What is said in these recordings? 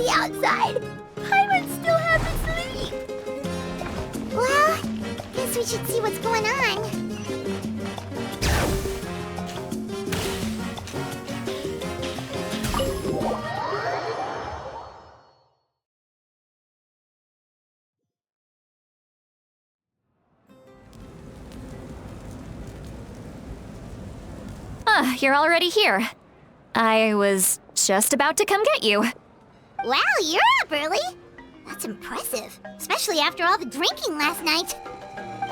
Outside. Paimon still hasn't sleep. Well, guess we should see what's going on. You're already here. I was just about to come get you. Wow, you're up early. That's impressive, especially after all the drinking last night.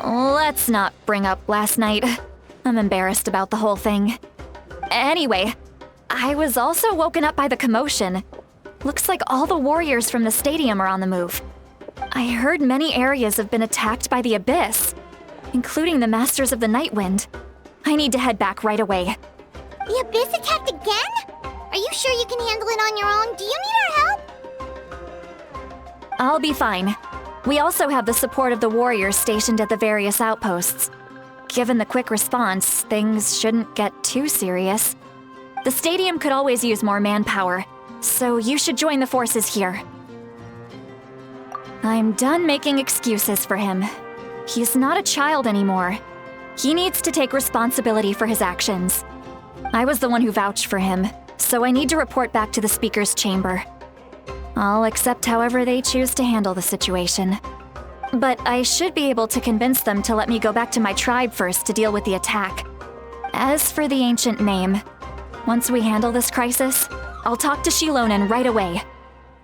Let's not bring up last night. I'm embarrassed about the whole thing. Anyway, I was also woken up by the commotion. Looks like all the warriors from the stadium are on the move. I heard many areas have been attacked by the Abyss, including the Masters of the Nightwind. I need to head back right away. The Abyss attacked again? Are you sure you can handle it on your own? Do you need our help? I'll be fine. We also have the support of the warriors stationed at the various outposts. Given the quick response, things shouldn't get too serious. The stadium could always use more manpower, so you should join the forces here. I'm done making excuses for him. He's not a child anymore. He needs to take responsibility for his actions. I was the one who vouched for him, so I need to report back to the Speaker's chamber. I'll accept however they choose to handle the situation. But I should be able to convince them to let me go back to my tribe first to deal with the attack. As for the ancient name, once we handle this crisis, I'll talk to Shilonen right away.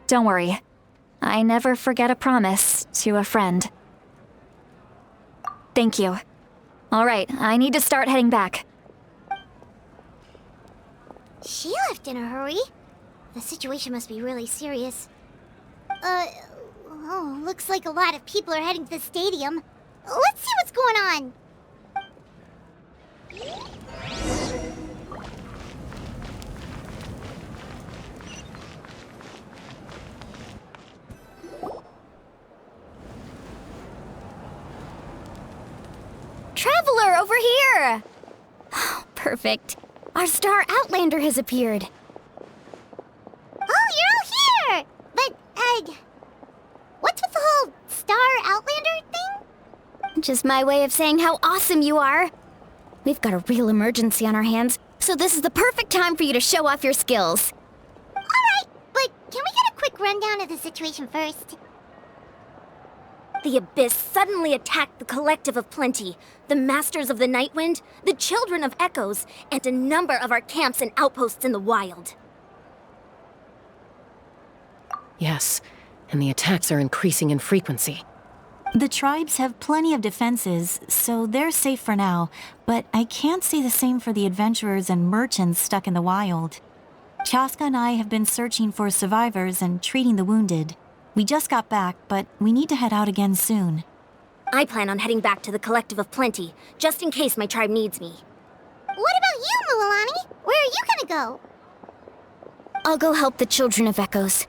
Don't worry. I never forget a promise to a friend. Thank you. All right, I need to start heading back. She left in a hurry. The situation must be really serious. Looks like a lot of people are heading to the stadium. Let's see what's going on. Traveler, over here! Perfect. Our star Outlander has appeared. Oh, you're all here! But, what's with the whole Star Outlander thing? Just my way of saying how awesome you are. We've got a real emergency on our hands, so this is the perfect time for you to show off your skills. Alright, but can we get a quick rundown of the situation first? The Abyss suddenly attacked the Collective of Plenty, the Masters of the Nightwind, the Children of Echoes, and a number of our camps and outposts in the wild. Yes, and the attacks are increasing in frequency. The tribes have plenty of defenses, so they're safe for now, but I can't say the same for the adventurers and merchants stuck in the wild. Chaska and I have been searching for survivors and treating the wounded. We just got back, but we need to head out again soon. I plan on heading back to the Collective of Plenty, just in case my tribe needs me. What about you, Mualani? Where are you gonna go? I'll go help the Children of Echoes.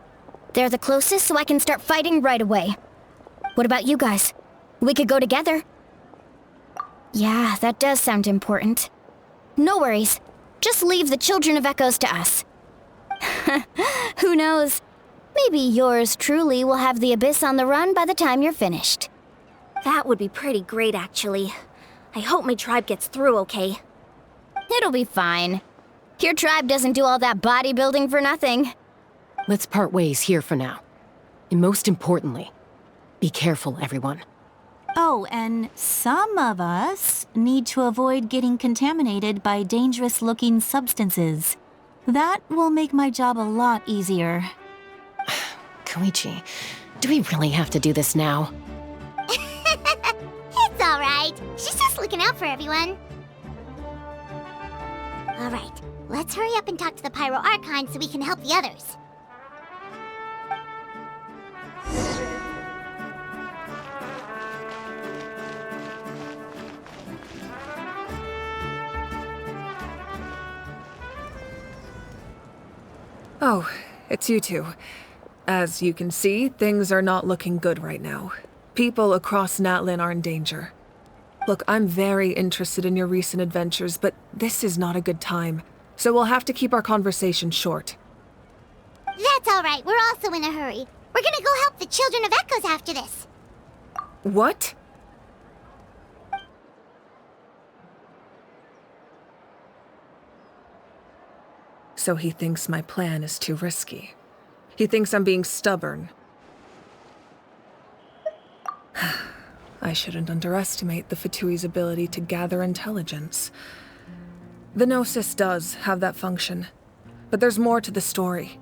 They're the closest, so I can start fighting right away. What about you guys? We could go together. Yeah, that does sound important. No worries. Just leave the Children of Echoes to us. Who knows? Maybe yours truly will have the Abyss on the run by the time you're finished. That would be pretty great, actually. I hope my tribe gets through okay. It'll be fine. Your tribe doesn't do all that bodybuilding for nothing. Let's part ways here for now. And most importantly, be careful, everyone. Oh, and some of us need to avoid getting contaminated by dangerous-looking substances. That will make my job a lot easier. Koichi, do we really have to do this now? It's alright. She's just looking out for everyone. Alright, let's hurry up and talk to the Pyro Archon so we can help the others. Oh, it's you two. As you can see, things are not looking good right now. People across Natlin are in danger. Look, I'm very interested in your recent adventures, but this is not a good time. So we'll have to keep our conversation short. That's all right. We're also in a hurry. We're gonna go help the Children of Echoes after this. What? So he thinks my plan is too risky. He thinks I'm being stubborn. I shouldn't underestimate the Fatui's ability to gather intelligence. The Gnosis does have that function, but there's more to the story.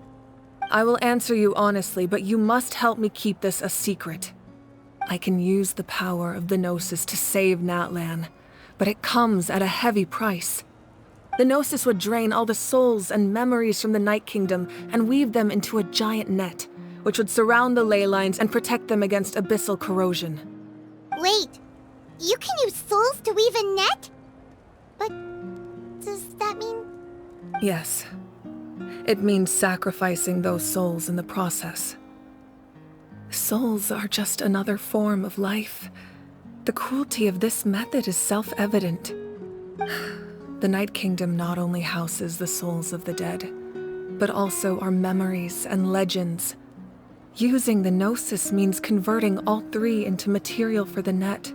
I will answer you honestly, but you must help me keep this a secret. I can use the power of the Gnosis to save Natlan, but it comes at a heavy price. The Gnosis would drain all the souls and memories from the Night Kingdom and weave them into a giant net, which would surround the ley lines and protect them against abyssal corrosion. Wait, you can use souls to weave a net? But does that mean... Yes. It means sacrificing those souls in the process. Souls are just another form of life. The cruelty of this method is self-evident. The Night Kingdom not only houses the souls of the dead, but also our memories and legends. Using the Gnosis means converting all three into material for the net,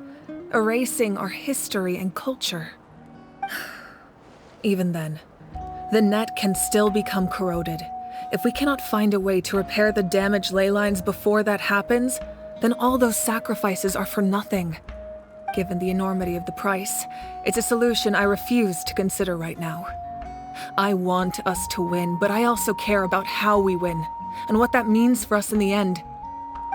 erasing our history and culture. Even then, the net can still become corroded. If we cannot find a way to repair the damaged ley lines before that happens, then all those sacrifices are for nothing. Given the enormity of the price, it's a solution I refuse to consider right now. I want us to win, but I also care about how we win, and what that means for us in the end.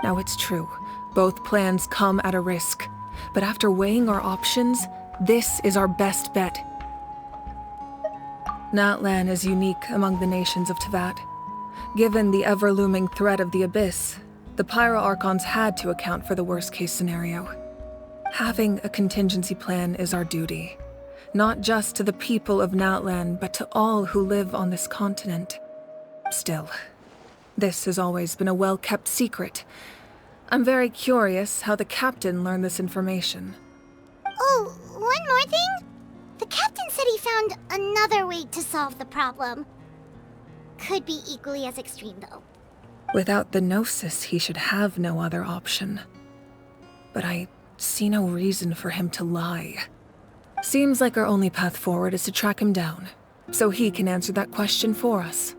Now it's true, both plans come at a risk, but after weighing our options, this is our best bet. Natlan is unique among the nations of Teyvat. Given the ever-looming threat of the Abyss, the Pyro Archons had to account for the worst-case scenario. Having a contingency plan is our duty, not just to the people of Natlan, but to all who live on this continent. Still, this has always been a well-kept secret. I'm very curious how the captain learned this information. Oh, one more thing? The captain said he found another way to solve the problem. Could be equally as extreme, though. Without the Gnosis, he should have no other option. But I see no reason for him to lie. Seems like our only path forward is to track him down, so he can answer that question for us.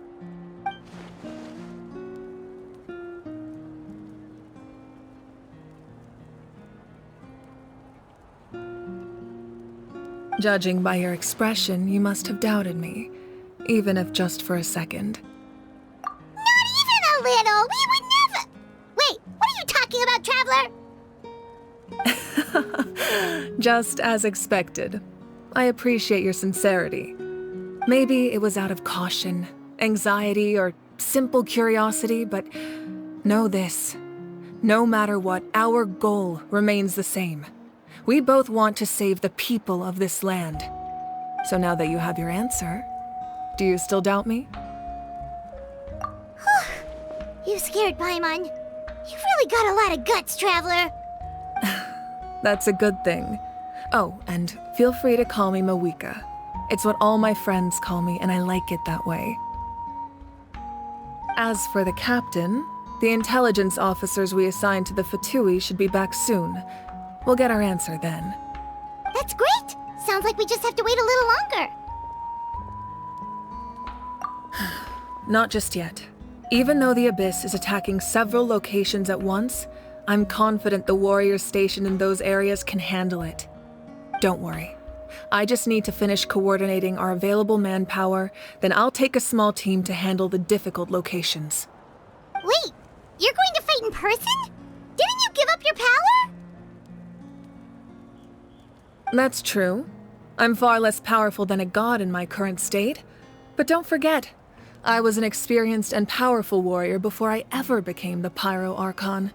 Judging by your expression, you must have doubted me, even if just for a second. Not even a little! We would never... Wait, what are you talking about, Traveler? Just as expected. I appreciate your sincerity. Maybe it was out of caution, anxiety, or simple curiosity, but know this. No matter what, our goal remains the same. We both want to save the people of this land. So now that you have your answer, do you still doubt me? You scared Paimon. You've really got a lot of guts, Traveler. That's a good thing. Oh, and feel free to call me Mawika. It's what all my friends call me, and I like it that way. As for the captain, the intelligence officers we assigned to the Fatui should be back soon. We'll get our answer then. That's great! Sounds like we just have to wait a little longer. Not just yet. Even though the Abyss is attacking several locations at once, I'm confident the warriors stationed in those areas can handle it. Don't worry. I just need to finish coordinating our available manpower, then I'll take a small team to handle the difficult locations. Wait, you're going to fight in person? Didn't you give up your power? That's true. I'm far less powerful than a god in my current state. But don't forget, I was an experienced and powerful warrior before I ever became the Pyro Archon.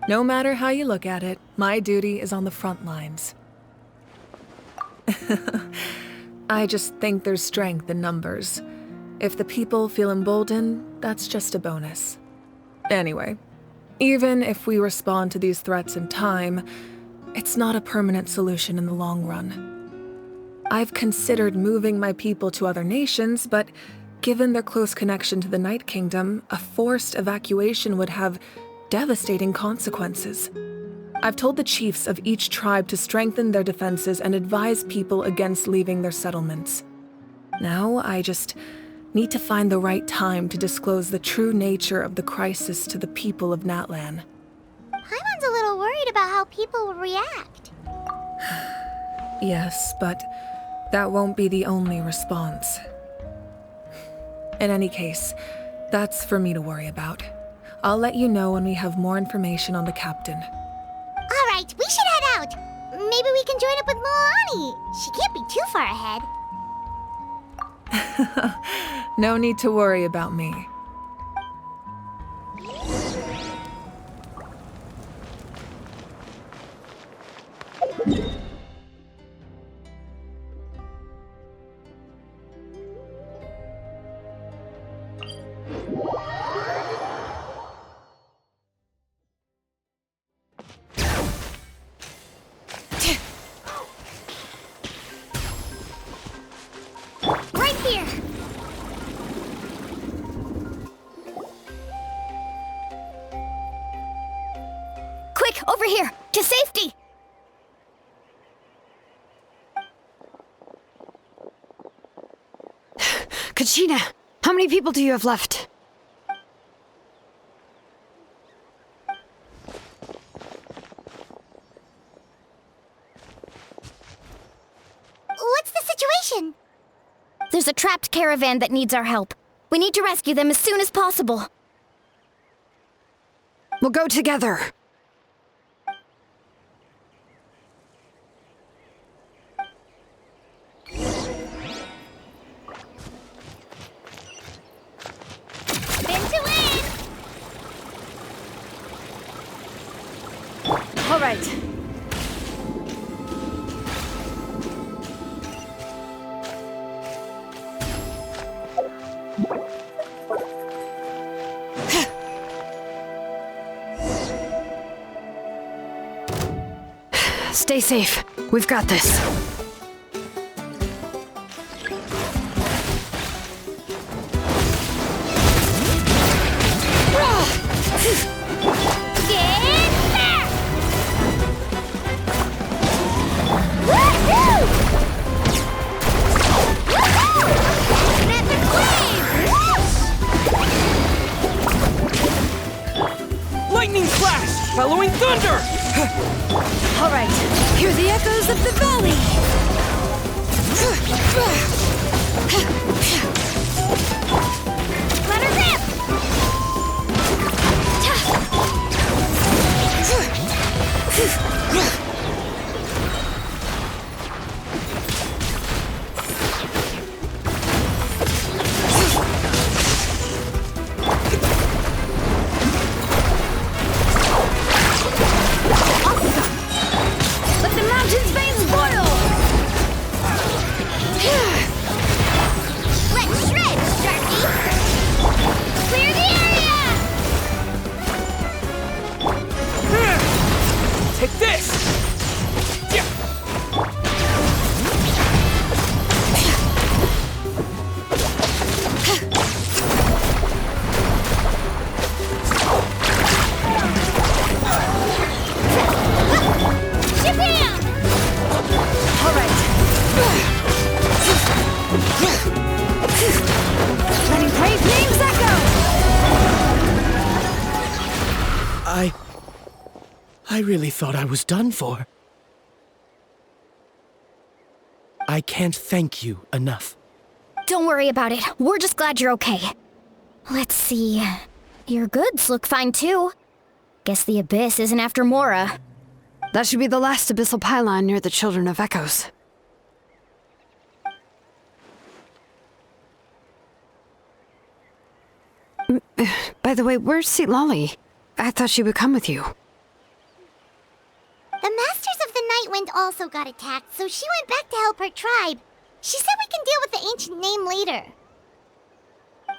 No matter how you look at it, my duty is on the front lines. I just think there's strength in numbers. If the people feel emboldened, that's just a bonus. Anyway, even if we respond to these threats in time, it's not a permanent solution in the long run. I've considered moving my people to other nations, but given their close connection to the Night Kingdom, a forced evacuation would have devastating consequences. I've told the chiefs of each tribe to strengthen their defenses and advise people against leaving their settlements. Now, I just need to find the right time to disclose the true nature of the crisis to the people of Natlan. Paimon's a little worried about how people will react. Yes, but that won't be the only response. In any case, that's for me to worry about. I'll let you know when we have more information on the captain. Alright, we should head out. Maybe we can join up with Moani. She can't be too far ahead. No need to worry about me. Right here. Quick, over here! To safety! Kachina, how many people do you have left? What's the situation? There's a trapped caravan that needs our help. We need to rescue them as soon as possible. We'll go together. Spin to win! All right. Stay safe. We've got this. Get back! Woohoo! Woohoo! Another flame! Lightning flash! Following thunder! All right. Hear the echoes of the valley. Let her rip! Let the mountain's veins boil! Let's shred, Sharky! Clear the area! Take this! Yeah. Ship him! All right. Letting brave names echo. I really thought I was done for. I can't thank you enough. Don't worry about it. We're just glad you're okay. Let's see. Your goods look fine too. Guess the Abyss isn't after Mora. That should be the last abyssal pylon near the Children of Echoes. By the way, where's Seat Lolly? I thought she would come with you. The Masters of the Night Wind also got attacked, so she went back to help her tribe. She said we can deal with the ancient name later.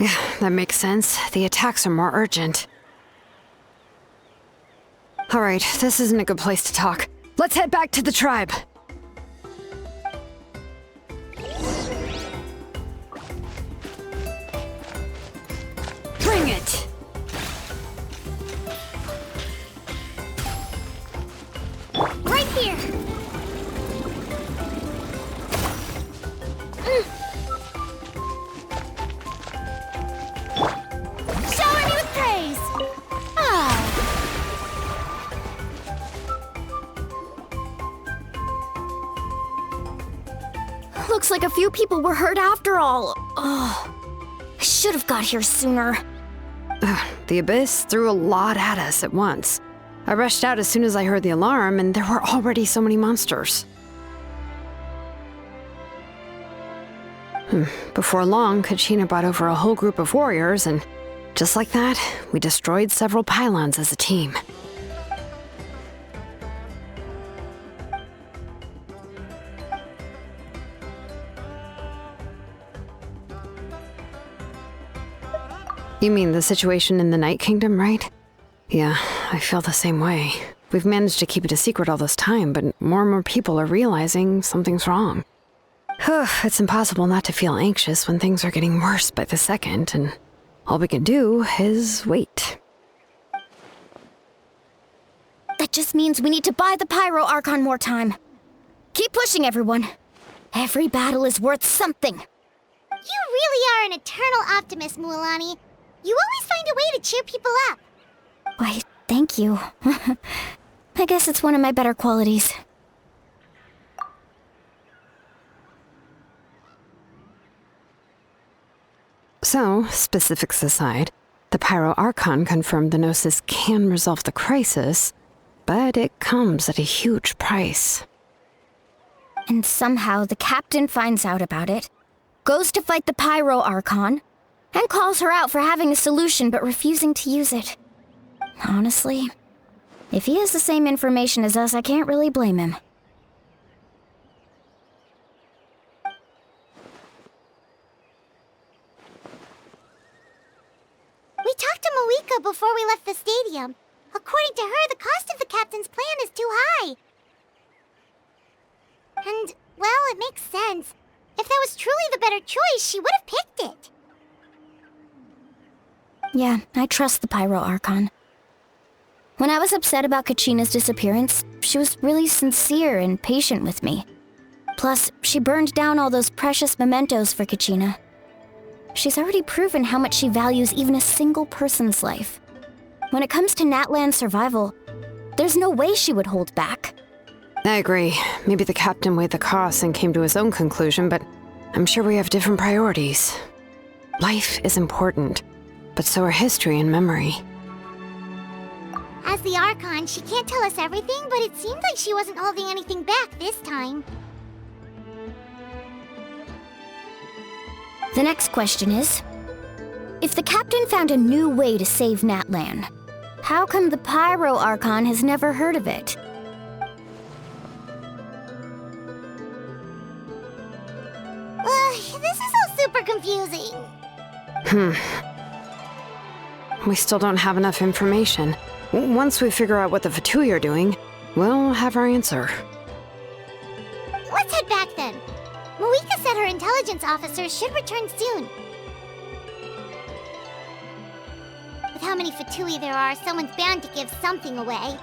Yeah, that makes sense. The attacks are more urgent. Alright, this isn't a good place to talk. Let's head back to the tribe. Bring it! Right here! Shower me with praise! Oh. Looks like a few people were hurt after all. Oh, I should have got here sooner. The Abyss threw a lot at us at once. I rushed out as soon as I heard the alarm, and there were already so many monsters. Before long, Kachina brought over a whole group of warriors, and just like that, we destroyed several pylons as a team. You mean the situation in the Night Kingdom, right? Yeah, I feel the same way. We've managed to keep it a secret all this time, but more and more people are realizing something's wrong. It's impossible not to feel anxious when things are getting worse by the second, and all we can do is wait. That just means we need to buy the Pyro Archon more time. Keep pushing, everyone. Every battle is worth something. You really are an eternal optimist, Mualani. You always find a way to cheer people up. Why, thank you. I guess it's one of my better qualities. So, specifics aside, the Pyro Archon confirmed the Gnosis can resolve the crisis, but it comes at a huge price. And somehow the captain finds out about it, goes to fight the Pyro Archon, and calls her out for having a solution but refusing to use it. Honestly, if he has the same information as us, I can't really blame him. We talked to Moika before we left the stadium. According to her, the cost of the captain's plan is too high. And, well, it makes sense. If that was truly the better choice, she would have picked it. Yeah, I trust the Pyro Archon. When I was upset about Kachina's disappearance, she was really sincere and patient with me. Plus, she burned down all those precious mementos for Kachina. She's already proven how much she values even a single person's life. When it comes to Natlan's survival, there's no way she would hold back. I agree. Maybe the captain weighed the costs and came to his own conclusion, but I'm sure we have different priorities. Life is important, but so are history and memory. As the Archon, she can't tell us everything, but it seemed like she wasn't holding anything back this time. The next question is, if the captain found a new way to save Natlan, how come the Pyro Archon has never heard of it? This is all super confusing. We still don't have enough information. Once we figure out what the Fatui are doing, we'll have our answer. Let's head back then. Moika said her intelligence officers should return soon. With how many Fatui there are, someone's bound to give something away.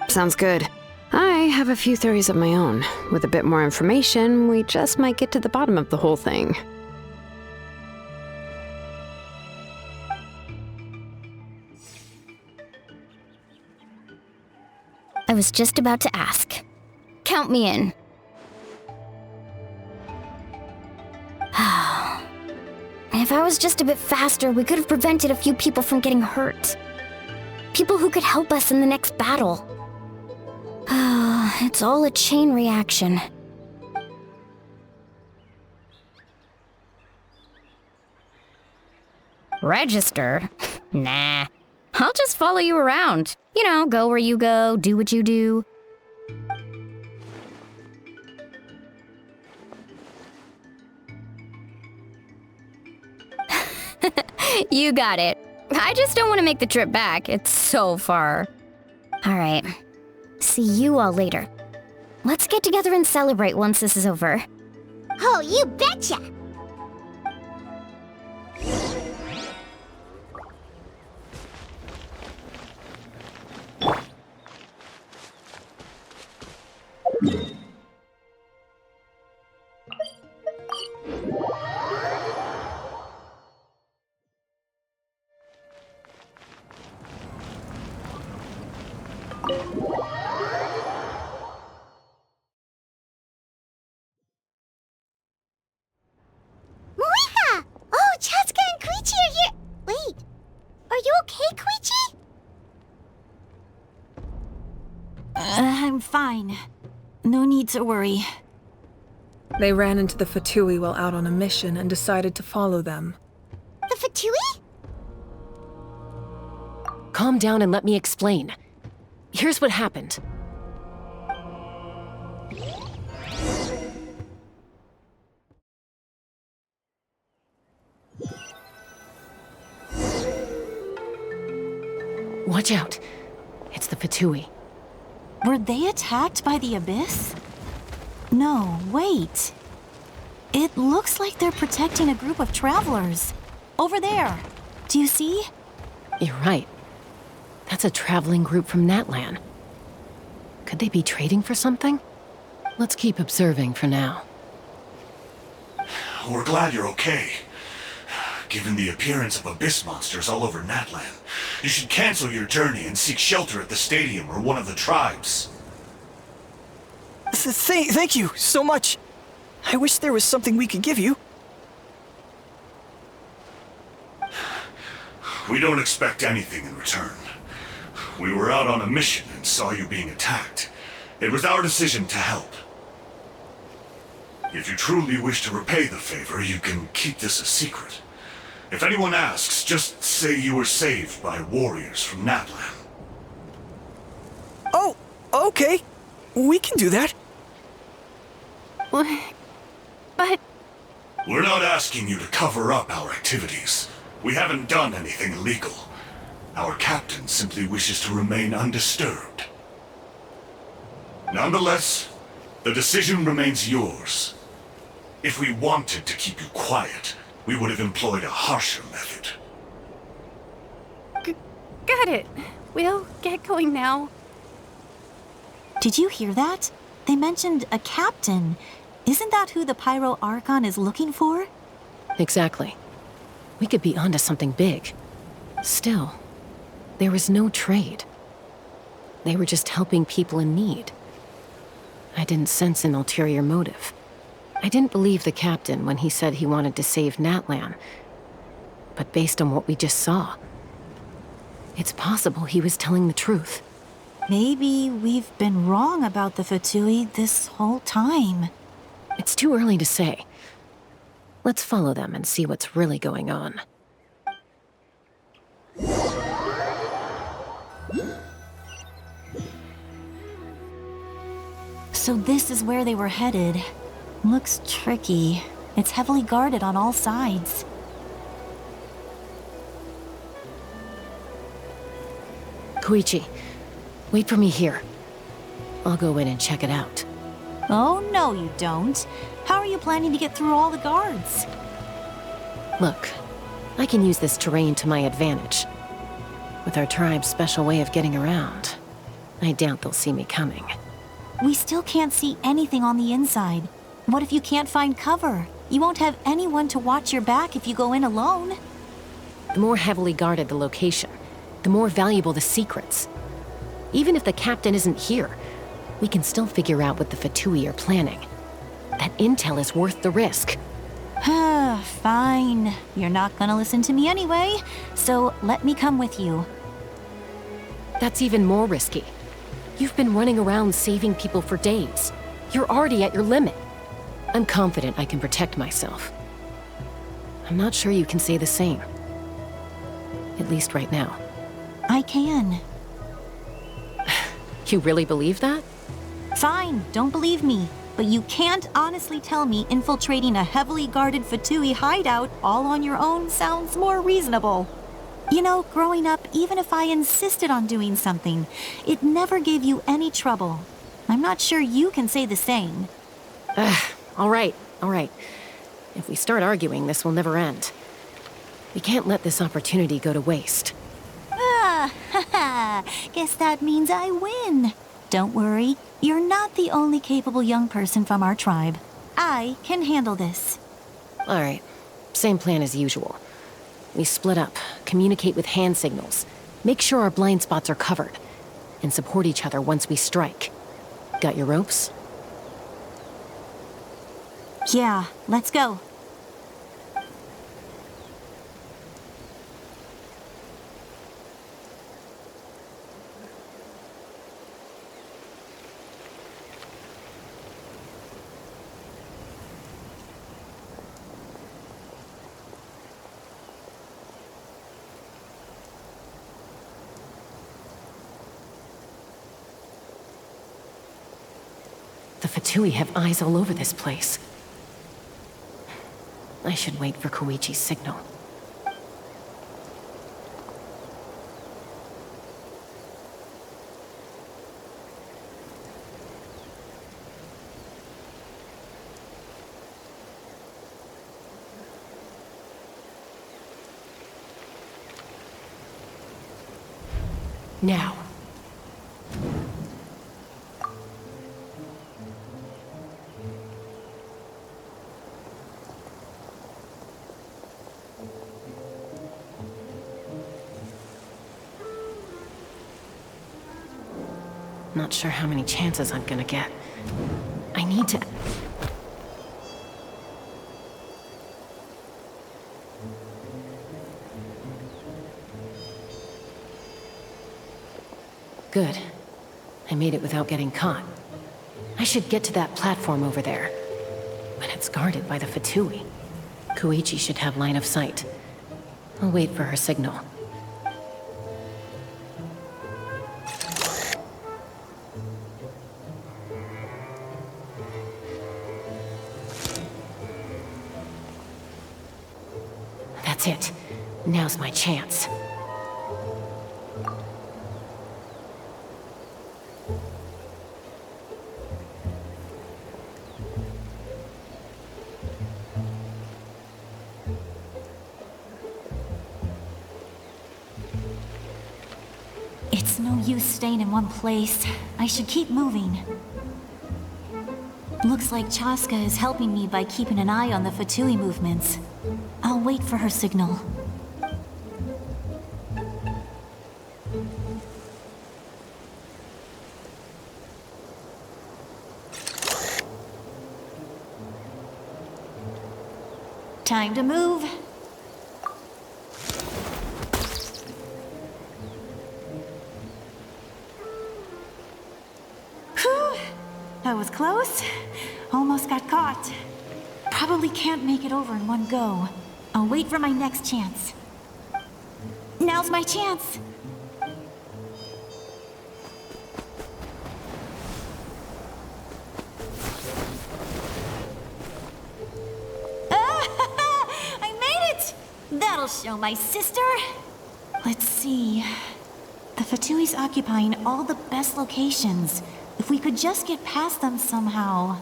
Sounds good. I have a few theories of my own. With a bit more information, we just might get to the bottom of the whole thing. I was just about to ask. Count me in. If I was just a bit faster, we could have prevented a few people from getting hurt. People who could help us in the next battle. It's all a chain reaction. Register? Nah. I'll just follow you around. You know, go where you go, do what you do. You got it. I just don't want to make the trip back. It's so far. All right. See you all later. Let's get together and celebrate once this is over. Oh, you betcha! Moika! Oh, Chaska and Koichi are here! Wait, are you okay, Koichi? I'm fine. No need to worry. They ran into the Fatui while out on a mission and decided to follow them. The Fatui? Calm down and let me explain. Here's what happened. Watch out. It's the Fatui. Were they attacked by the Abyss? No, wait. It looks like they're protecting a group of travelers. Over there. Do you see? You're right. That's a traveling group from Natlan. Could they be trading for something? Let's keep observing for now. We're glad you're okay. Given the appearance of abyss monsters all over Natlan, you should cancel your journey and seek shelter at the stadium or one of the tribes. Thank you so much. I wish there was something we could give you. We don't expect anything in return. We were out on a mission and saw you being attacked. It was our decision to help. If you truly wish to repay the favor, you can keep this a secret. If anyone asks, just say you were saved by warriors from Natlan. Oh, okay. We can do that. But... We're not asking you to cover up our activities. We haven't done anything illegal. Our captain simply wishes to remain undisturbed. Nonetheless, the decision remains yours. If we wanted to keep you quiet, we would have employed a harsher method. Got it. We'll get going now. Did you hear that? They mentioned a captain. Isn't that who the Pyro Archon is looking for? Exactly. We could be onto something big. Still, there was no trade. They were just helping people in need. I didn't sense an ulterior motive. I didn't believe the captain when he said he wanted to save Natlan. But based on what we just saw, it's possible he was telling the truth. Maybe we've been wrong about the Fatui this whole time. It's too early to say. Let's follow them and see what's really going on. So this is where they were headed. Looks tricky. It's heavily guarded on all sides. Koichi, wait for me here. I'll go in and check it out. Oh, no you don't. How are you planning to get through all the guards? Look, I can use this terrain to my advantage. With our tribe's special way of getting around, I doubt they'll see me coming. We still can't see anything on the inside. What if you can't find cover? You won't have anyone to watch your back if you go in alone. The more heavily guarded the location, the more valuable the secrets. Even if the captain isn't here, we can still figure out what the Fatui are planning. That intel is worth the risk. Fine. You're not gonna listen to me anyway, so let me come with you. That's even more risky. You've been running around saving people for days. You're already at your limit. I'm confident I can protect myself. I'm not sure you can say the same. At least right now. I can. You really believe that? Fine, don't believe me. but you can't honestly tell me infiltrating a heavily guarded Fatui hideout all on your own sounds more reasonable. You know, growing up, even if I insisted on doing something, it never gave you any trouble. I'm not sure you can say the same. All right. If we start arguing, this will never end. We can't let this opportunity go to waste. Guess that means I win. Don't worry, you're not the only capable young person from our tribe. I can handle this. All right, same plan as usual. We split up, communicate with hand signals, make sure our blind spots are covered, and support each other once we strike. Got your ropes? Yeah, let's go. The Fatui have eyes all over this place. I should wait for Koichi's signal. Now. Not sure how many chances I'm gonna get. I need to... Good. I made it without getting caught. I should get to that platform over there. But it's guarded by the Fatui. Koichi should have line of sight. I'll wait for her signal. That's it. Now's my chance. It's no use staying in one place. I should keep moving. Looks like Chaska is helping me by keeping an eye on the Fatui movements. I'll wait for her signal. Time to move. Whew! That was close. Almost got caught. Probably can't make it over in one go. I'll wait for my next chance. Now's my chance. I made it! That'll show my sister. Let's see. The Fatui's occupying all the best locations. If we could just get past them somehow.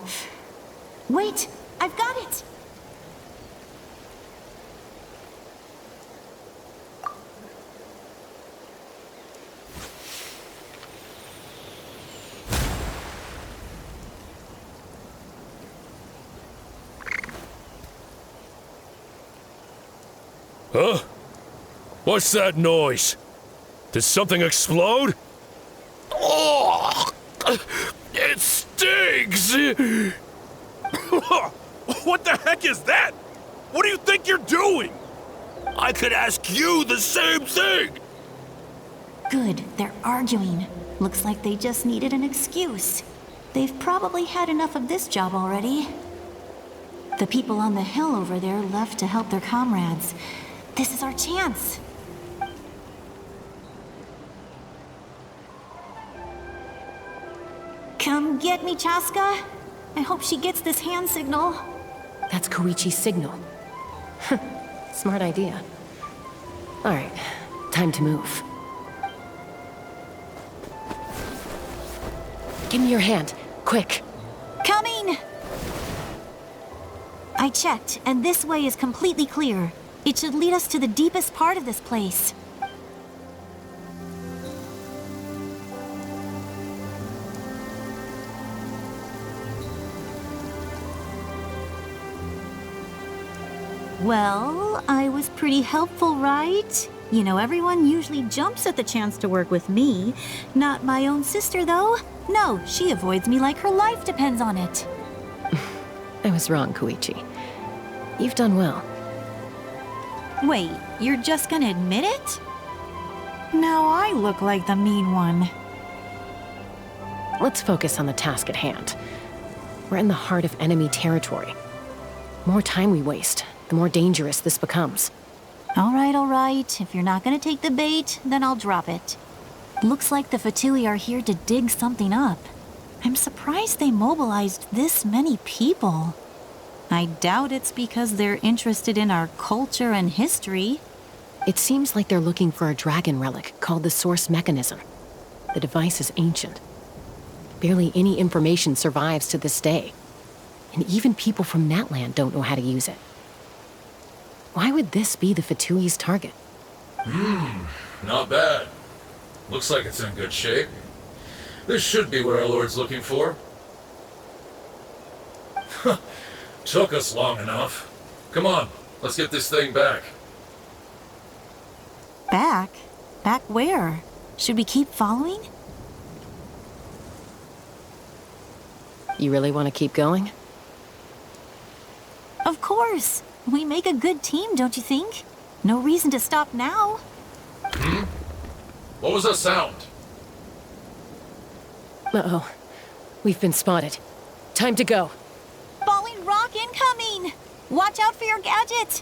Wait, I've got it! Huh? What's that noise? Did something explode? Oh! It stings! What the heck is that? What do you think you're doing? I could ask you the same thing! Good, they're arguing. Looks like they just needed an excuse. They've probably had enough of this job already. The people on the hill over there left to help their comrades. This is our chance. Come get me, Chaska. I hope she gets this hand signal. That's Koichi's signal. Smart idea. Alright, time to move. Give me your hand, quick. Coming! I checked, and this way is completely clear. It should lead us to the deepest part of this place. Well, I was pretty helpful, right? You know, everyone usually jumps at the chance to work with me. Not my own sister, though. No, she avoids me like her life depends on it. I was wrong, Koichi. You've done well. Wait, you're just gonna admit it? Now I look like the mean one. Let's focus on the task at hand. We're in the heart of enemy territory. The more time we waste, the more dangerous this becomes. All right. If you're not gonna take the bait, then I'll drop it. Looks like the Fatui are here to dig something up. I'm surprised they mobilized this many people. I doubt it's because they're interested in our culture and history. It seems like they're looking for a dragon relic called the Source Mechanism. The device is ancient. Barely any information survives to this day. And even people from Natland don't know how to use it. Why would this be the Fatui's target? Not bad. Looks like it's in good shape. This should be what our Lord's looking for. Took us long enough. Come on, let's get this thing back. Back? Back where? Should we keep following? You really want to keep going? Of course. We make a good team, don't you think? No reason to stop now. What was that sound? Uh-oh. We've been spotted. Time to go. Falling rock incoming! Watch out for your gadget!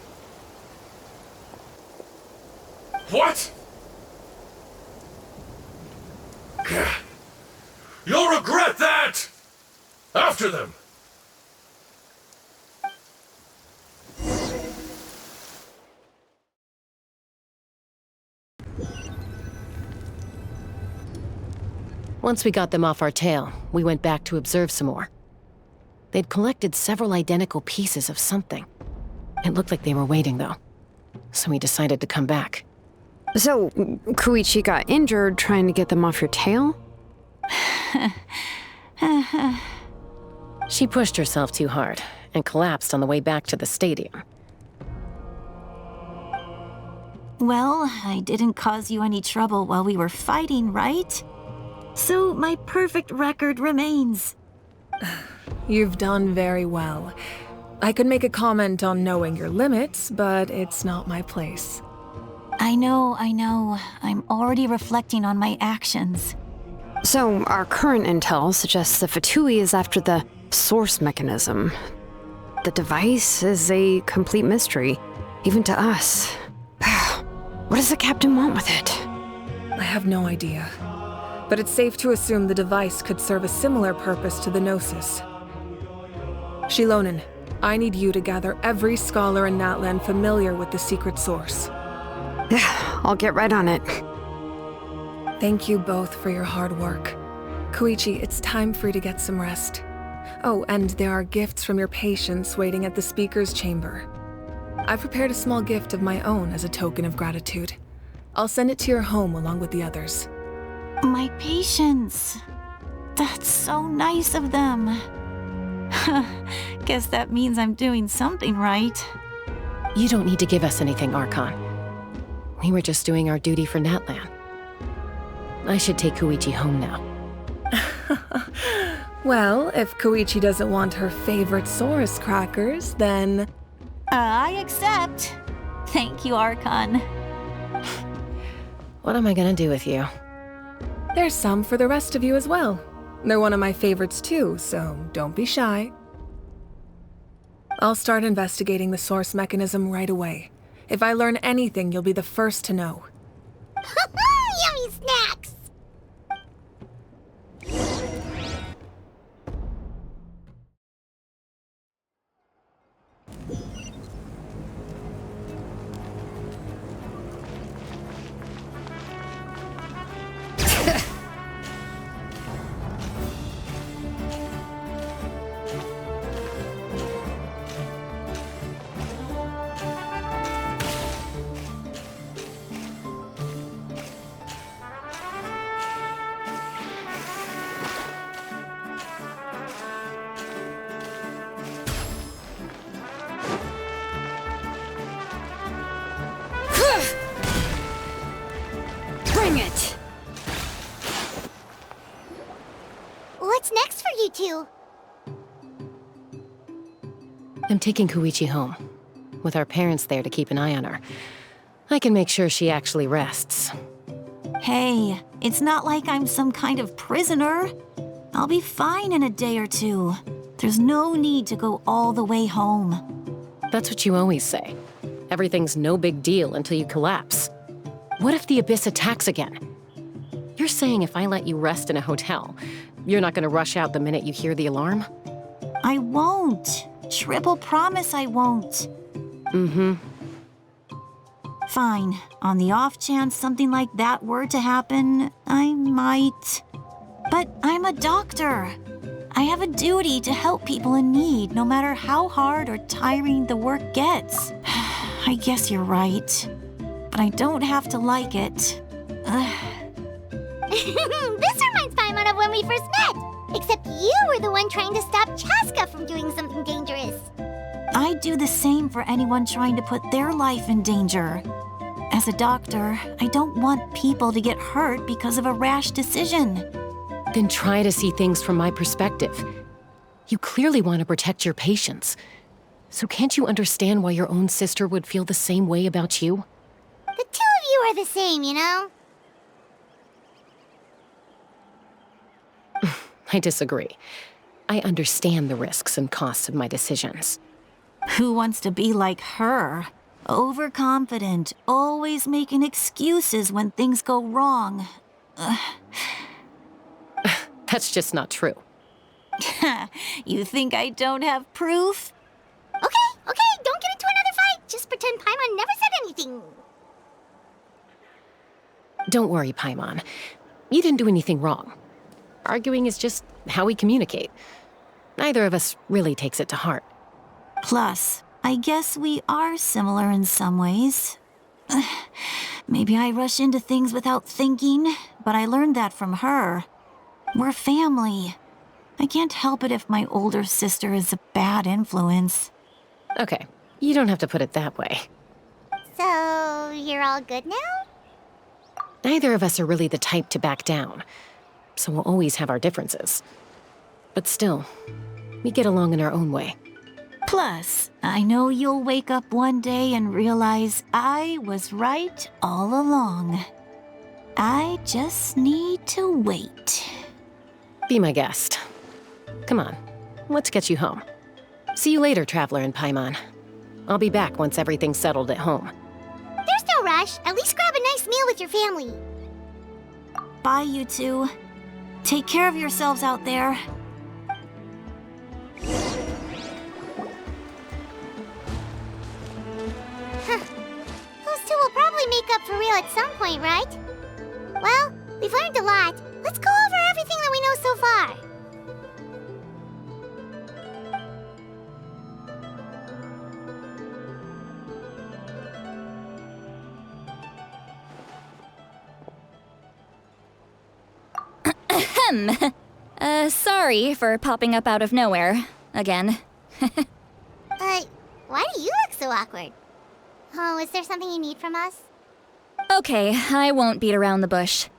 What? You'll regret that! After them! Once we got them off our tail, we went back to observe some more. They'd collected several identical pieces of something. It looked like they were waiting, though. So we decided to come back. So, Koichi got injured trying to get them off your tail? She pushed herself too hard and collapsed on the way back to the stadium. Well, I didn't cause you any trouble while we were fighting, right? So my perfect record remains. You've done very well. I could make a comment on knowing your limits, but it's not my place. I know. I'm already reflecting on my actions. So, our current intel suggests the Fatui is after the Source Mechanism. The device is a complete mystery, even to us. What does the captain want with it? I have no idea. But it's safe to assume the device could serve a similar purpose to the Gnosis. Shilonen, I need you to gather every scholar in Natland familiar with the secret source. Yeah, I'll get right on it. Thank you both for your hard work. Koichi, it's time for you to get some rest. Oh, and there are gifts from your patients waiting at the speaker's chamber. I've prepared a small gift of my own as a token of gratitude. I'll send it to your home along with the others. My patience. That's so nice of them. Guess that means I'm doing something right. You don't need to give us anything, Archon. We were just doing our duty for Natland. I should take Koichi home now. Well, if Koichi doesn't want her favorite Saurus crackers, then... I accept. Thank you, Archon. What am I gonna do with you? There's some for the rest of you as well. They're one of my favorites too, so don't be shy. I'll start investigating the Source Mechanism right away. If I learn anything, you'll be the first to know. Yummy snacks! Bring it! What's next for you two? I'm taking Koichi home. With our parents there to keep an eye on her. I can make sure she actually rests. Hey, it's not like I'm some kind of prisoner. I'll be fine in a day or two. There's no need to go all the way home. That's what you always say. Everything's no big deal until you collapse. What if the Abyss attacks again? You're saying if I let you rest in a hotel, you're not gonna rush out the minute you hear the alarm? I won't. Triple promise I won't. Mm-hmm. Fine. On the off chance something like that were to happen, I might. But I'm a doctor. I have a duty to help people in need, no matter how hard or tiring the work gets. I guess you're right. But I don't have to like it. This reminds Paimon of when we first met. Except you were the one trying to stop Chaska from doing something dangerous. I do the same for anyone trying to put their life in danger. As a doctor, I don't want people to get hurt because of a rash decision. Then try to see things from my perspective. You clearly want to protect your patients. So can't you understand why your own sister would feel the same way about you? The two of you are the same, you know? I disagree. I understand the risks and costs of my decisions. Who wants to be like her? Overconfident, always making excuses when things go wrong. That's just not true. You think I don't have proof? Okay, don't get into another fight. Just pretend Paimon never said anything. Don't worry, Paimon. You didn't do anything wrong. Arguing is just how we communicate. Neither of us really takes it to heart. Plus, I guess we are similar in some ways. Maybe I rush into things without thinking, but I learned that from her. We're family. I can't help it if my older sister is a bad influence. Okay, you don't have to put it that way. So, you're all good now? Neither of us are really the type to back down, so we'll always have our differences. But still, we get along in our own way. Plus, I know you'll wake up one day and realize I was right all along. I just need to wait. Be my guest. Come on, let's get you home. See you later, Traveler and Paimon. I'll be back once everything's settled at home. There's no rush. At least grab a nice meal with your family. Bye, you two. Take care of yourselves out there. Those two will probably make up for real at some point, right? Well, we've learned a lot. Let's go over everything that we know so far. Sorry for popping up out of nowhere. Again. Why do you look so awkward? Oh, is there something you need from us? Okay, I won't beat around the bush.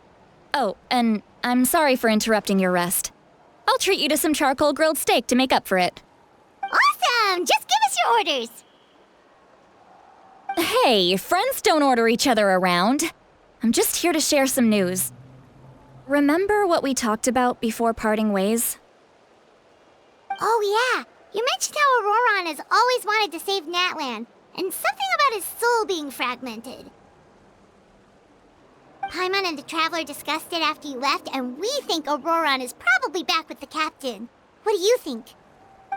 Oh, and I'm sorry for interrupting your rest. I'll treat you to some charcoal grilled steak to make up for it. Awesome! Just give us your orders! Hey, friends don't order each other around. I'm just here to share some news. Remember what we talked about before parting ways? Oh yeah, you mentioned how Auroron has always wanted to save Natlan, and something about his soul being fragmented. Paimon and the Traveler discussed it after you left, and we think Auroron is probably back with the captain. What do you think?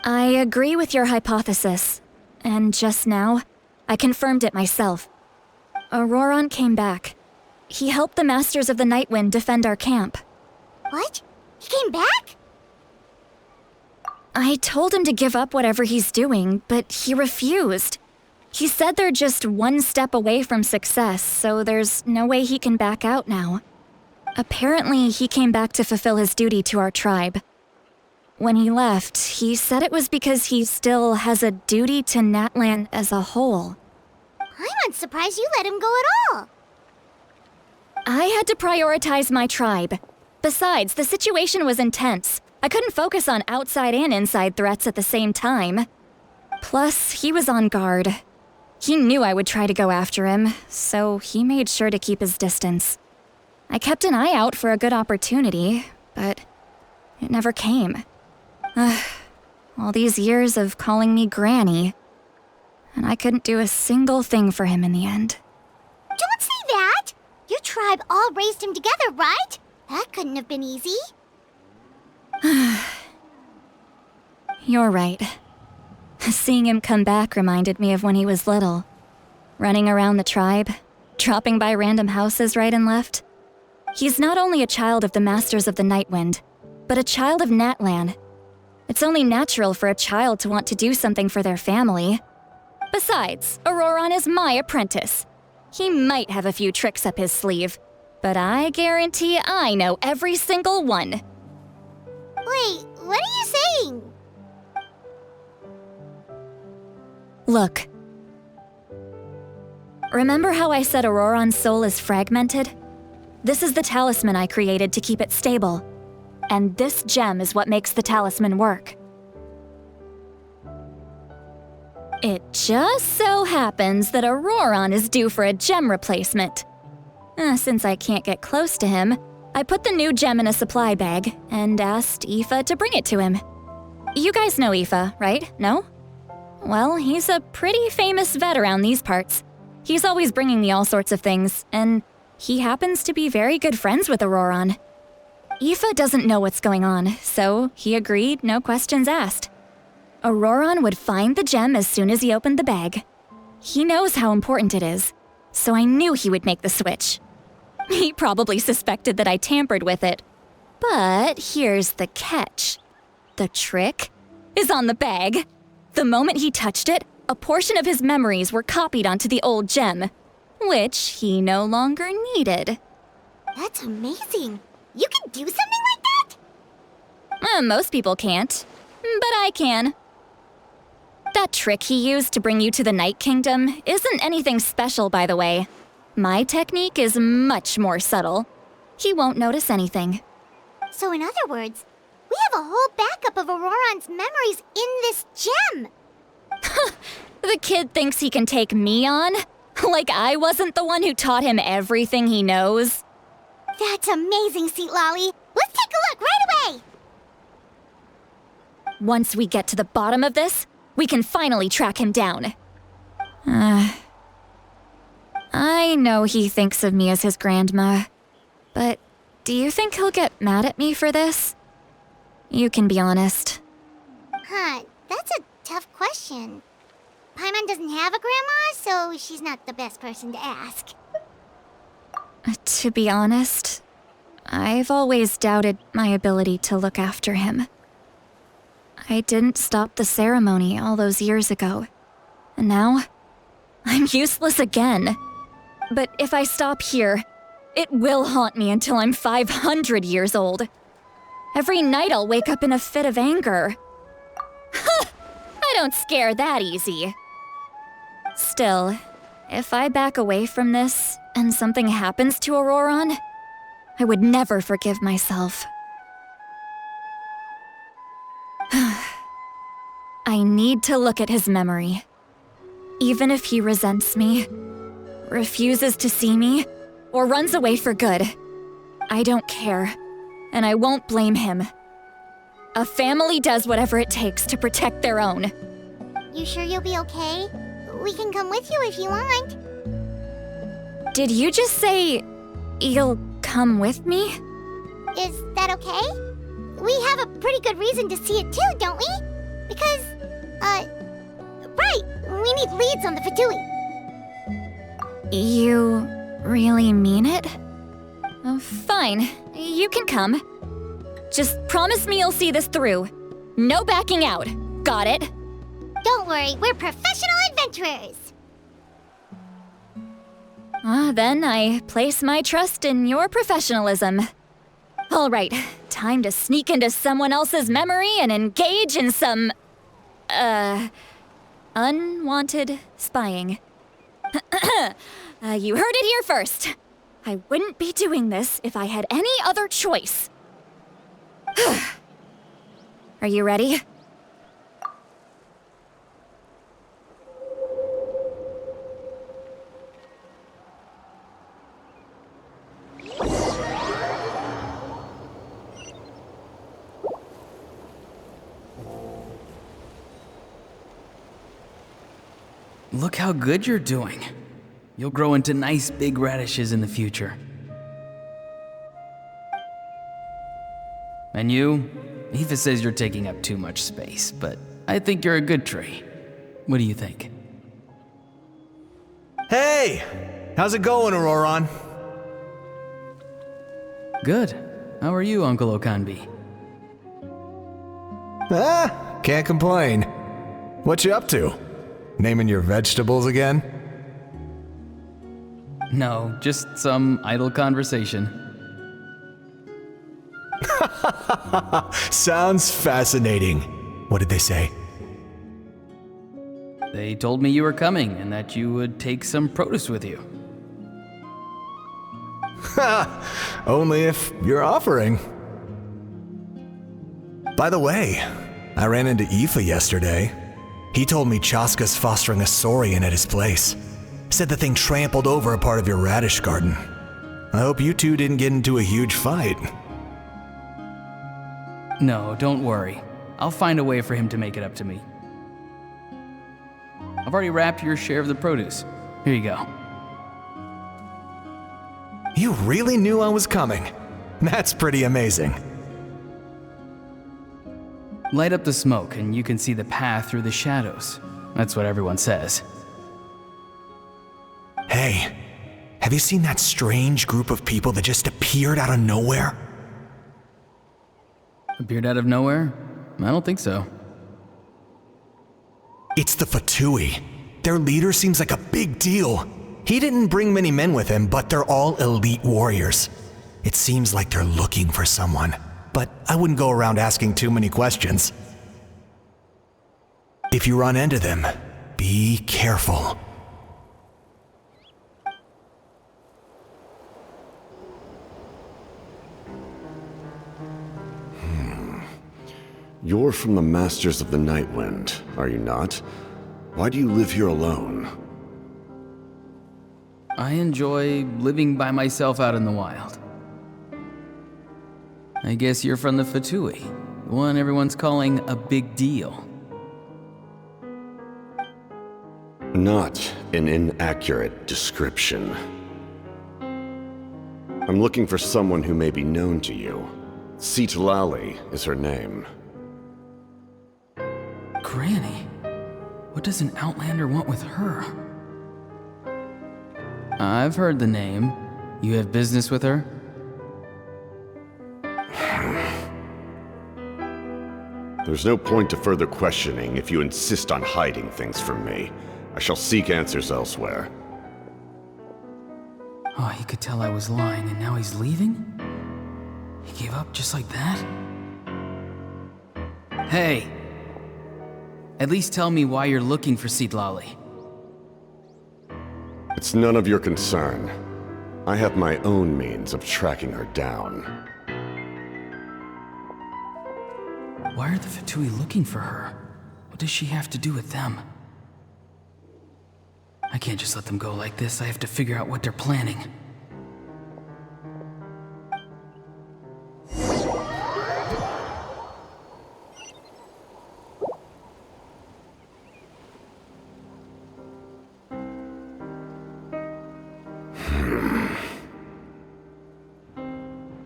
I agree with your hypothesis. And just now, I confirmed it myself. Auroron came back. He helped the Masters of the Nightwind defend our camp. What? He came back? I told him to give up whatever he's doing, but he refused. He said they're just one step away from success, so there's no way he can back out now. Apparently, he came back to fulfill his duty to our tribe. When he left, he said it was because he still has a duty to Natlan as a whole. I'm not surprised you let him go at all. I had to prioritize my tribe. Besides, the situation was intense. I couldn't focus on outside and inside threats at the same time. Plus, he was on guard. He knew I would try to go after him, so he made sure to keep his distance. I kept an eye out for a good opportunity, but it never came. All these years of calling me Granny, and I couldn't do a single thing for him in the end. Don't say that! Your tribe all raised him together, right? That couldn't have been easy. You're right. Seeing him come back reminded me of when he was little. Running around the tribe, dropping by random houses right and left. He's not only a child of the Masters of the Nightwind, but a child of Natlan. It's only natural for a child to want to do something for their family. Besides, Auroron is my apprentice. He might have a few tricks up his sleeve, but I guarantee I know every single one. Wait, what are you saying? Look. Remember how I said Auroron's soul is fragmented? This is the talisman I created to keep it stable. And this gem is what makes the talisman work. It just so happens that Auroron is due for a gem replacement. Since I can't get close to him, I put the new gem in a supply bag and asked Aoife to bring it to him. You guys know Aoife, right? No? Well, he's a pretty famous vet around these parts. He's always bringing me all sorts of things, and he happens to be very good friends with Auroron. Aoife doesn't know what's going on, so he agreed, no questions asked. Auroron would find the gem as soon as he opened the bag. He knows how important it is, so I knew he would make the switch. He probably suspected that I tampered with it. But here's the catch. The trick is on the bag. The moment he touched it, a portion of his memories were copied onto the old gem, which he no longer needed. That's amazing. You can do something like that? Most people can't, but I can. That trick he used to bring you to the Night Kingdom isn't anything special, by the way. My technique is much more subtle. He won't notice anything. So in other words, we have a whole backup of Auroron's memories in this gem. The kid thinks he can take me on? Like I wasn't the one who taught him everything he knows? That's amazing, Seat Lolly. Let's take a look right away! Once we get to the bottom of this, we can finally track him down. I know he thinks of me as his grandma, but do you think he'll get mad at me for this? You can be honest. That's a tough question. Paimon doesn't have a grandma, so she's not the best person to ask. To be honest, I've always doubted my ability to look after him. I didn't stop the ceremony all those years ago, and now I'm useless again. But if I stop here, it will haunt me until I'm 500 years old. Every night I'll wake up in a fit of anger. I don't scare that easy. Still, if I back away from this and something happens to Auroron, I would never forgive myself. I need to look at his memory. Even if he resents me, refuses to see me, or runs away for good, I don't care, and I won't blame him. A family does whatever it takes to protect their own. You sure you'll be okay? We can come with you if you want. Did you just say you'll come with me? Is that okay? We have a pretty good reason to see it too, don't we? Because, right, need leads on the Fatui. You really mean it? Fine, you can come. Just promise me you'll see this through. No backing out. Got it? Don't worry, we're professional adventurers. Then I place my trust in your professionalism. All right, time to sneak into someone else's memory and engage in some, unwanted spying. You heard it here first. I wouldn't be doing this if I had any other choice. Are you ready? Look how good you're doing. You'll grow into nice big radishes in the future. And you? Aoife says you're taking up too much space, but I think you're a good tree. What do you think? Hey! How's it going, Auroron? Good. How are you, Uncle Okanbi? Can't complain. What you up to? Naming your vegetables again? No, just some idle conversation. Sounds fascinating. What did they say? They told me you were coming and that you would take some produce with you. Ha! Only if you're offering. By the way, I ran into Aoife yesterday. He told me Chaska's fostering a saurian at his place. Said the thing trampled over a part of your radish garden. I hope you two didn't get into a huge fight. No, don't worry. I'll find a way for him to make it up to me. I've already wrapped your share of the produce. Here you go. You really knew I was coming. That's pretty amazing. Light up the smoke and you can see the path through the shadows. That's what everyone says. Hey, have you seen that strange group of people that just appeared out of nowhere? Appeared out of nowhere? I don't think so. It's the Fatui. Their leader seems like a big deal. He didn't bring many men with him, but they're all elite warriors. It seems like they're looking for someone, but I wouldn't go around asking too many questions. If you run into them, be careful. You're from the Masters of the Nightwind, are you not? Why do you live here alone? I enjoy living by myself out in the wild. I guess you're from the Fatui, the one everyone's calling a big deal. Not an inaccurate description. I'm looking for someone who may be known to you. Citlali is her name. Granny? What does an Outlander want with her? I've heard the name. You have business with her? There's no point to further questioning if you insist on hiding things from me. I shall seek answers elsewhere. Oh, he could tell I was lying and now he's leaving? He gave up just like that? Hey! At least tell me why you're looking for Citlali. It's none of your concern. I have my own means of tracking her down. Why are the Fatui looking for her? What does she have to do with them? I can't just let them go like this. I have to figure out what they're planning.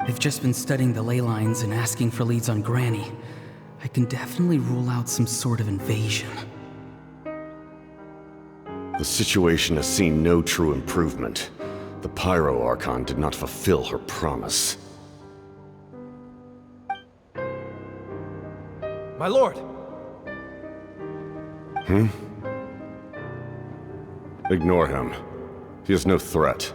They've just been studying the ley lines and asking for leads on Granny. I can definitely rule out some sort of invasion. The situation has seen no true improvement. The Pyro Archon did not fulfill her promise. My lord! Ignore him. He is no threat.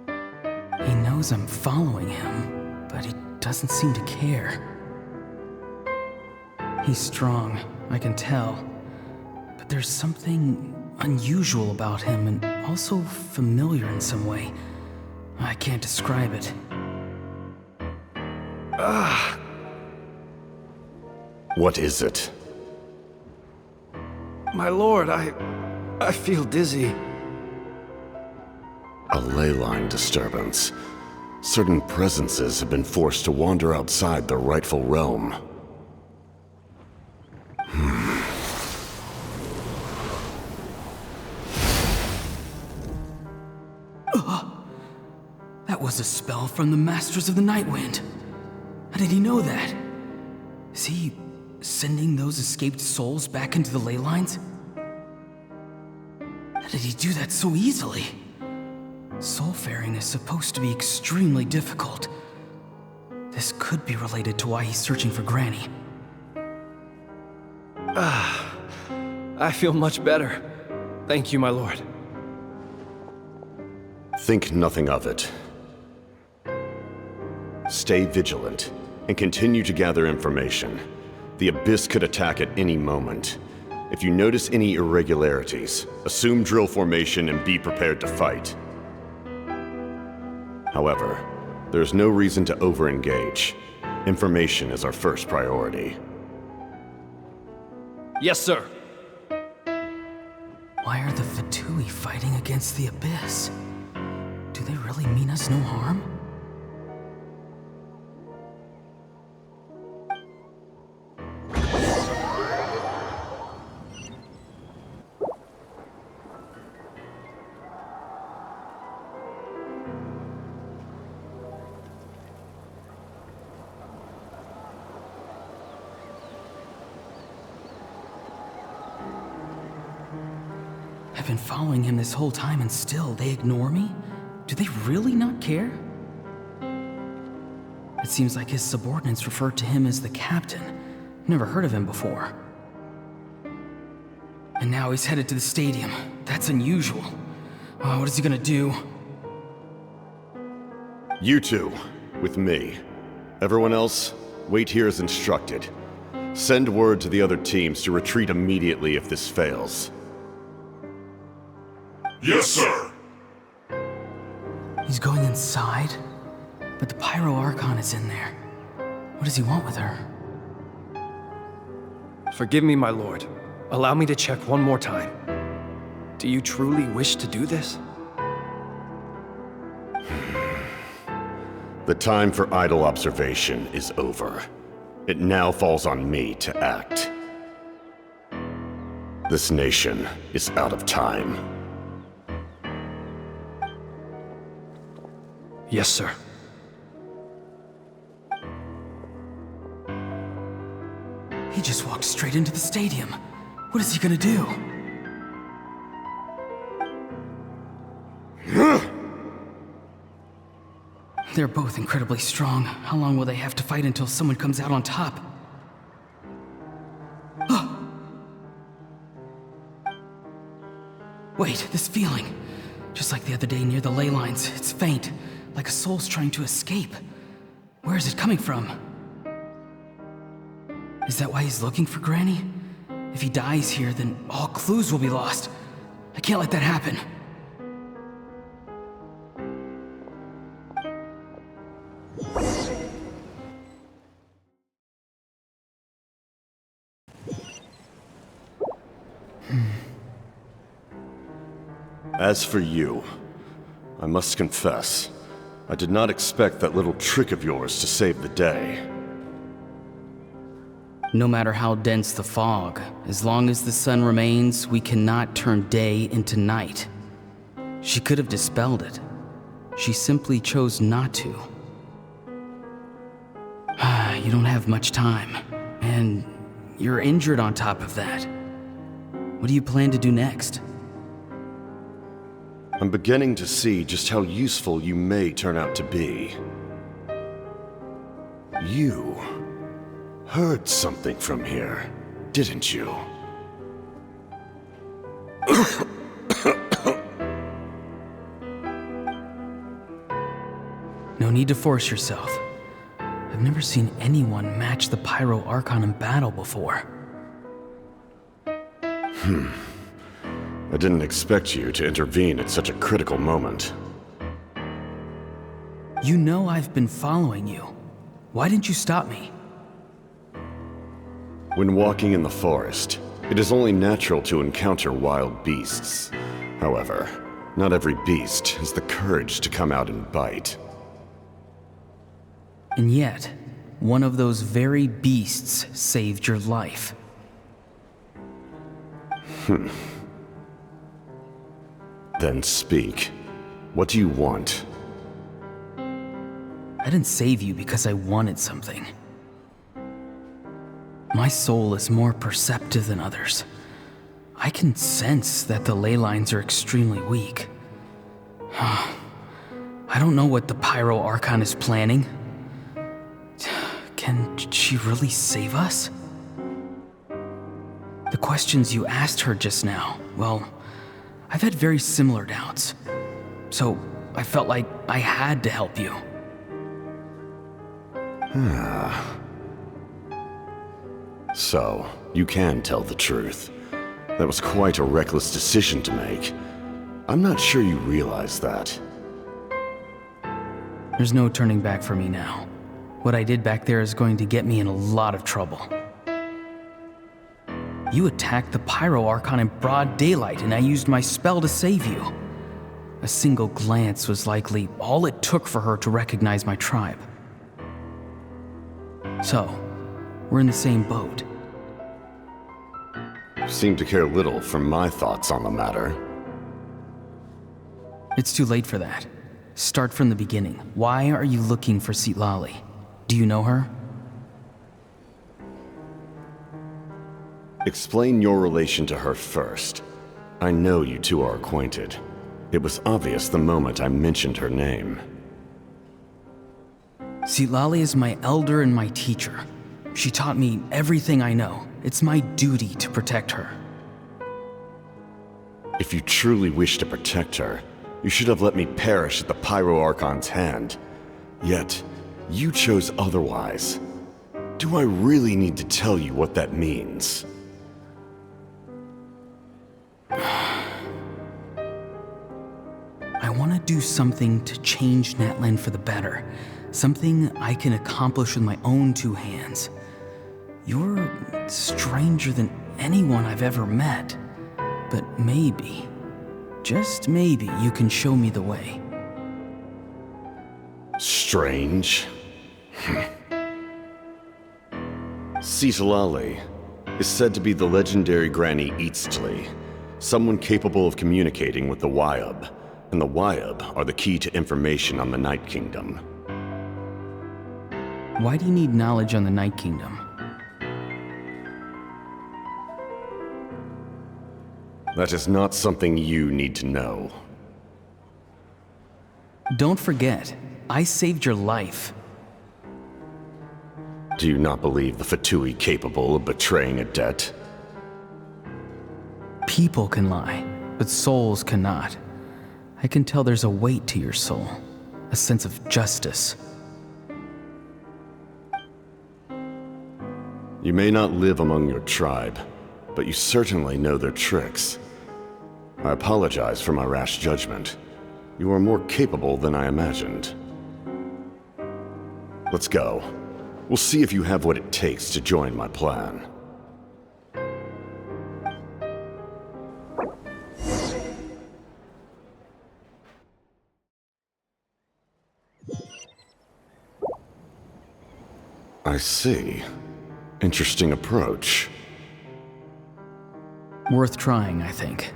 He knows I'm following him, but he doesn't seem to care. He's strong, I can tell. But there's something unusual about him and also familiar in some way. I can't describe it. What is it? My lord, I feel dizzy. A ley line disturbance. Certain presences have been forced to wander outside their rightful realm. That was a spell from the Masters of the Nightwind. How did he know that? Is he sending those escaped souls back into the ley lines? How did he do that so easily? Soulfaring is supposed to be extremely difficult. This could be related to why he's searching for Granny. I feel much better. Thank you, my lord. Think nothing of it. Stay vigilant, and continue to gather information. The Abyss could attack at any moment. If you notice any irregularities, assume drill formation and be prepared to fight. However, there's no reason to over-engage. Information is our first priority. Yes, sir. Why are the Fatui fighting against the Abyss? Do they really mean us no harm? I've been following him this whole time and still they ignore me? Do they really not care? It seems like his subordinates refer to him as the captain. Never heard of him before. And now he's headed to the stadium. That's unusual. What is he gonna do? You two, with me. Everyone else, wait here as instructed. Send word to the other teams to retreat immediately if this fails. Yes, sir! He's going inside? But the Pyro Archon is in there. What does he want with her? Forgive me, my lord. Allow me to check one more time. Do you truly wish to do this? The time for idle observation is over. It now falls on me to act. This nation is out of time. Yes, sir. He just walked straight into the stadium. What is he gonna do? They're both incredibly strong. How long will they have to fight until someone comes out on top? Wait, this feeling. Just like the other day near the ley lines, it's faint, like a soul's trying to escape. Where is it coming from? Is that why he's looking for Granny? If he dies here, then all clues will be lost. I can't let that happen. As for you, I must confess, I did not expect that little trick of yours to save the day. No matter how dense the fog, as long as the sun remains, we cannot turn day into night. She could have dispelled it. She simply chose not to. You don't have much time, and you're injured on top of that. What do you plan to do next? I'm beginning to see just how useful you may turn out to be. You heard something from here, didn't you? No need to force yourself. I've never seen anyone match the Pyro Archon in battle before. I didn't expect you to intervene at such a critical moment. You know I've been following you. Why didn't you stop me? When walking in the forest, it is only natural to encounter wild beasts. However, not every beast has the courage to come out and bite. And yet, one of those very beasts saved your life. Then speak. What do you want? I didn't save you because I wanted something. My soul is more perceptive than others. I can sense that the ley lines are extremely weak. I don't know what the Pyro Archon is planning. Can she really save us? The questions you asked her just now, well, I've had very similar doubts. So I felt like I had to help you. So, you can tell the truth. That was quite a reckless decision to make. I'm not sure you realize that. There's no turning back for me now. What I did back there is going to get me in a lot of trouble. You attacked the Pyro Archon in broad daylight, and I used my spell to save you. A single glance was likely all it took for her to recognize my tribe. So, we're in the same boat. You seem to care little for my thoughts on the matter. It's too late for that. Start from the beginning. Why are you looking for Citlali? Do you know her? Explain your relation to her first. I know you two are acquainted. It was obvious the moment I mentioned her name. Citlali is my elder and my teacher. She taught me everything I know. It's my duty to protect her. If you truly wish to protect her, you should have let me perish at the Pyro Archon's hand. Yet, you chose otherwise. Do I really need to tell you what that means? I want to do something to change Natlan for the better. Something I can accomplish with my own two hands. You're stranger than anyone I've ever met. But maybe, just maybe, you can show me the way. Strange? Citlali is said to be the legendary Granny Eastly, someone capable of communicating with the Wyub, and the Wyub are the key to information on the Night Kingdom. Why do you need knowledge on the Night Kingdom? That is not something you need to know. Don't forget, I saved your life. Do you not believe the Fatui capable of betraying a debt? People can lie, but souls cannot. I can tell there's a weight to your soul, a sense of justice. You may not live among your tribe, but you certainly know their tricks. I apologize for my rash judgment. You are more capable than I imagined. Let's go. We'll see if you have what it takes to join my plan. I see. Interesting approach. Worth trying, I think.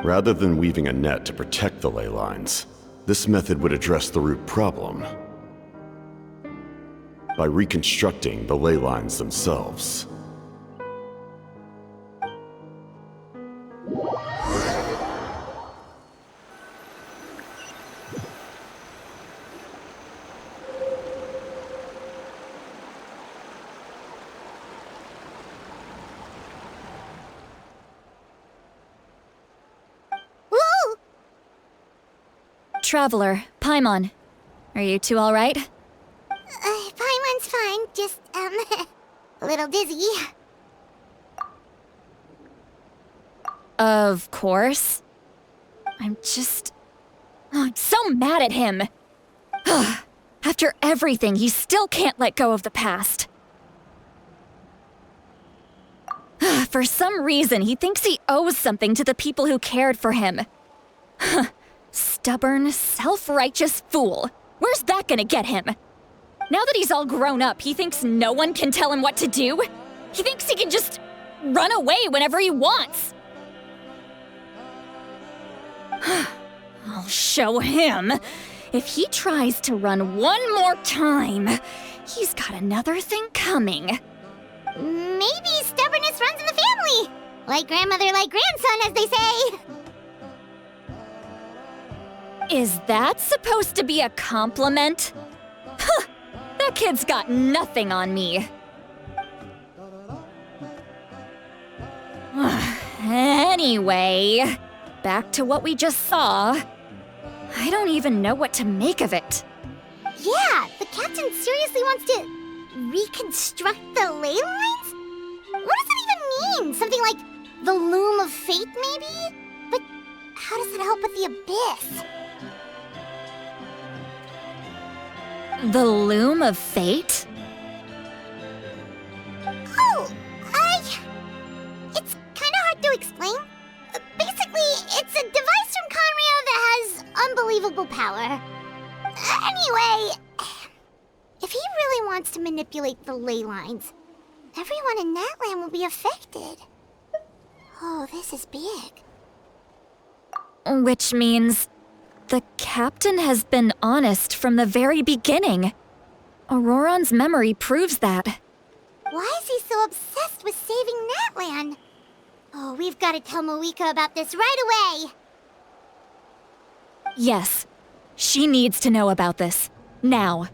Rather than weaving a net to protect the ley lines, this method would address the root problem by reconstructing the ley lines themselves. Traveler, Paimon. Are you two alright? Paimon's fine, just, a little dizzy. Of course. I'm so mad at him. After everything, he still can't let go of the past. For some reason, he thinks he owes something to the people who cared for him. Stubborn, self-righteous fool. Where's that gonna get him? Now that he's all grown up, he thinks no one can tell him what to do? He thinks he can just run away whenever he wants. I'll show him. If he tries to run one more time, he's got another thing coming. Maybe stubbornness runs in the family. Like grandmother, like grandson, as they say. Is that supposed to be a compliment? Huh, that kid's got nothing on me. Anyway, back to what we just saw. I don't even know what to make of it. Yeah, the captain seriously wants to reconstruct the ley lines? What does that even mean? Something like the loom of fate, maybe? But how does that help with the abyss? The loom of fate? Oh, it's kind of hard to explain. Basically, it's a device from Conrio that has unbelievable power. Anyway, if he really wants to manipulate the ley lines, everyone in Natlan will be affected. Oh, this is big. Which means the captain has been honest from the very beginning. Auroron's memory proves that. Why is he so obsessed with saving Natlan? Oh, we've got to tell Moeka about this right away. Yes, she needs to know about this. Now.